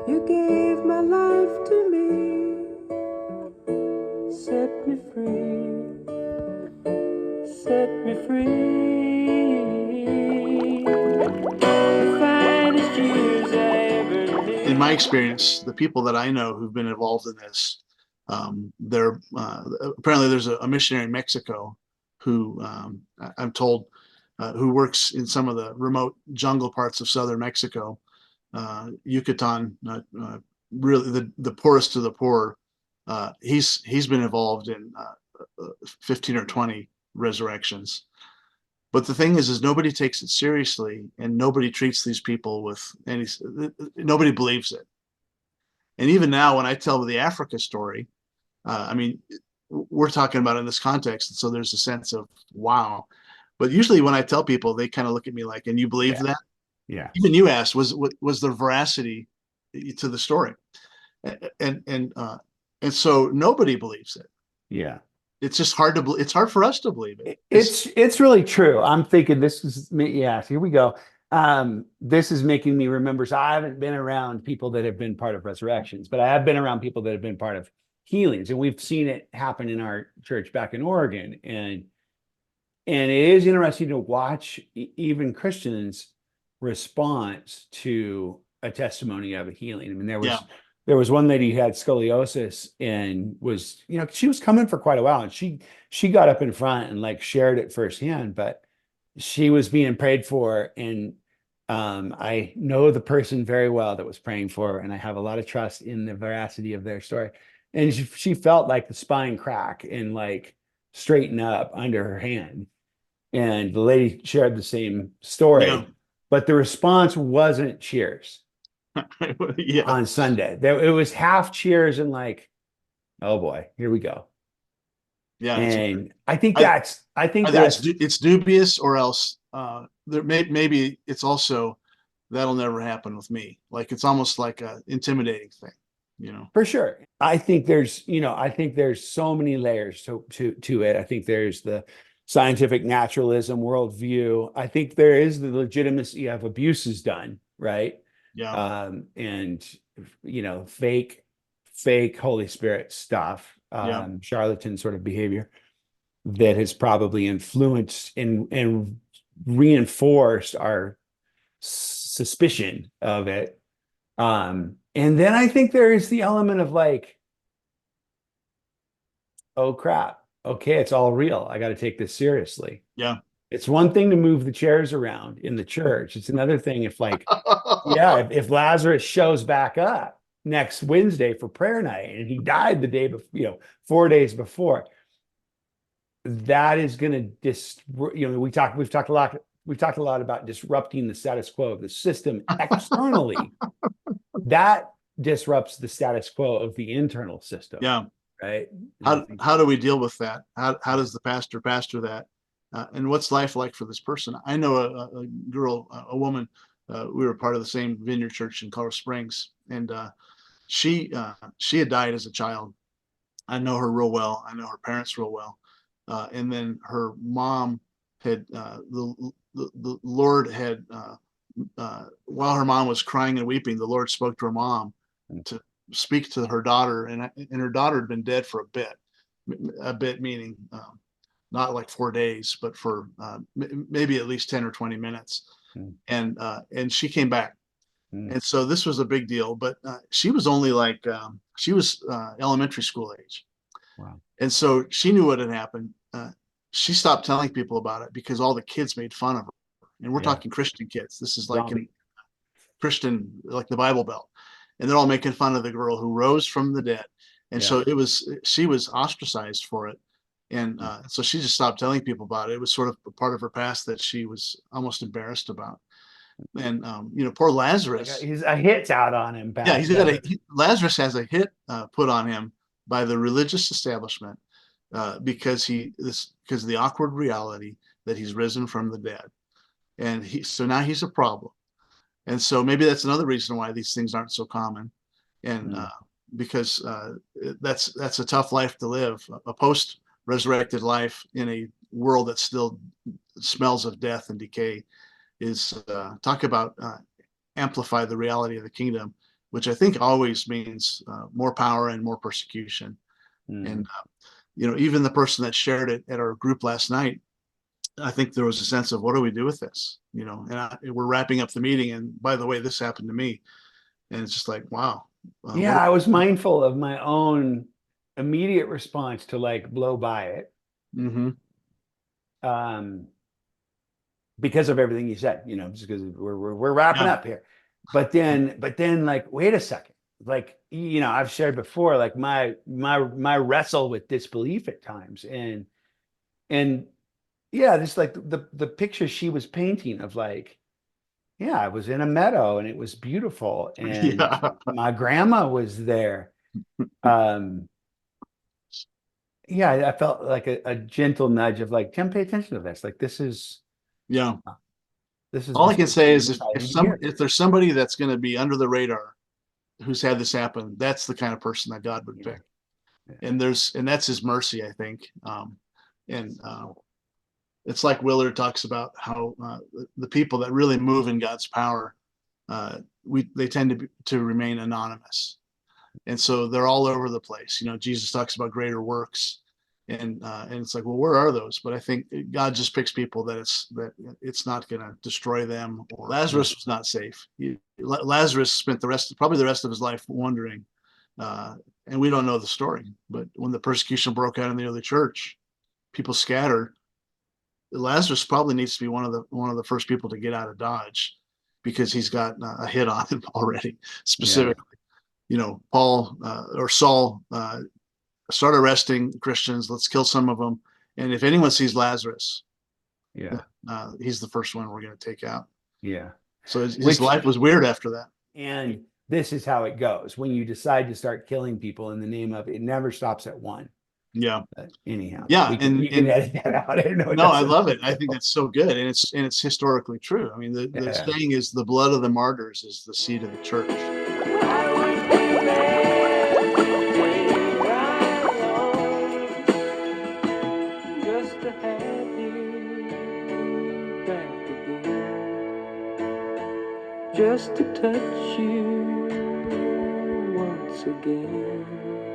You gave my life to me, set me free, set me free. The finest years I ever lived. In my experience, the people that I know who've been involved in this, they're apparently there's a missionary in Mexico who I'm told who works in some of the remote jungle parts of southern Mexico, Yucatan, really the poorest of the poor. He's been involved in 15 or 20 resurrections. But the thing is nobody takes it seriously, and nobody treats these people with any. Nobody believes it. And even now, when I tell the Africa story, I mean, we're talking about it in this context, and so there's a sense of wow. But usually, when I tell people, they kind of look at me like, "And you believe Yeah. that?" Yeah. Even you asked, was there veracity to the story? And and so nobody believes it. Yeah. It's just hard to. It's hard for us to believe it. It's really true. I'm thinking this is me. Yeah, here we go. This is making me remember. So I haven't been around people that have been part of resurrections, but I have been around people that have been part of healings, and we've seen it happen in our church back in Oregon. And it is interesting to watch even Christians' response to a testimony of a healing. I mean, Yeah. there was one lady who had scoliosis and was, she was coming for quite a while, and she got up in front and like shared it firsthand, but she was being prayed for, and I know the person very well that was praying for her, and I have a lot of trust in the veracity of their story. And she felt like the spine crack and like straighten up under her hand. And the lady shared the same story, Yeah. but the response wasn't cheers Yeah. on Sunday. It was half cheers and like, oh boy, here we go. Yeah. And I think Either that's it's dubious, or else maybe it's also that'll never happen with me. Like it's almost like a intimidating thing. for sure. I think there's so many layers to it. I think there's the scientific naturalism worldview. I think there is the legitimacy of abuses done, right? Yeah. And fake Holy Spirit stuff, Yeah. charlatan sort of behavior that has probably influenced and reinforced our suspicion of it. And then I think there is the element of like, oh crap, okay, it's all real. I got to take this seriously. Yeah. It's one thing to move the chairs around in the church. It's another thing if like, yeah, if Lazarus shows back up next Wednesday for prayer night and he died the day before, 4 days before, that is going to we've talked a lot about disrupting the status quo of the system externally. That disrupts the status quo of the internal system. Yeah. Right. How do we deal with that? How does the pastor that? And what's life like for this person? I know a girl, a woman. We were part of the same Vineyard Church in Colorado Springs, and she had died as a child. I know her real well. I know her parents real well. And then her mom had the Lord had while her mom was crying and weeping, the Lord spoke to her mom to speak to her daughter, and her daughter had been dead for a bit meaning not like 4 days, but for maybe at least 10 or 20 minutes. And she came back. And so this was a big deal, but she was only like she was elementary school age. Wow. And so she knew what had happened. She stopped telling people about it because all the kids made fun of her. And we're talking Christian kids. This is like in Christian, like the Bible Belt. And they're all making fun of the girl who rose from the dead. And so she was ostracized for it. And so she just stopped telling people about it. It was sort of a part of her past that she was almost embarrassed about. And poor Lazarus, he's a hit out on him. Yeah, Lazarus has a hit put on him by the religious establishment because of the awkward reality that he's risen from the dead, and so now he's a problem. And so maybe that's another reason why these things aren't so common, and because that's a tough life to live, a post-resurrected life in a world that still smells of death and decay. Is talk about amplify the reality of the kingdom. which I think always means more power and more persecution. And even the person that shared it at our group last night, I think there was a sense of, what do we do with this? And we're wrapping up the meeting, and by the way, this happened to me, and it's just like, wow. Yeah, I was mindful of my own immediate response to like blow by it. Mm-hmm. Because of everything you said, just because we're wrapping up here. But then like, wait a second. Like, I've shared before, like my wrestle with disbelief at times. And yeah, just like the picture she was painting of like, yeah, I was in a meadow and it was beautiful. And Yeah. my grandma was there. Yeah, I felt like a gentle nudge of like, Tim, pay attention to this. Like, this is All I can say is, here. if there's somebody that's going to be under the radar who's had this happen, that's the kind of person that God would pick. And that's his mercy, I think. And it's like Willard talks about how the people that really move in God's power, they tend to remain anonymous. And so they're all over the place. Jesus talks about greater works. And it's like, well, where are those? But I think God just picks people that it's not going to destroy them. Lazarus was not safe. Lazarus spent probably the rest of his life wandering, and we don't know the story. But when the persecution broke out in the early church, people scattered. Lazarus probably needs to be one of the first people to get out of Dodge, because he's got a hit on him already. Specifically, Paul or Saul start arresting Christians. Let's kill some of them. And if anyone sees Lazarus, he's the first one we're going to take out. Yeah. So his life was weird after that. And this is how it goes. When you decide to start killing people in the name of, it never stops at one. Yeah. Anyhow. Yeah. You can edit that out. I love it. I think that's so good. And it's historically true. I mean, the saying is, the blood of the martyrs is the seed of the church. Just to touch you once again.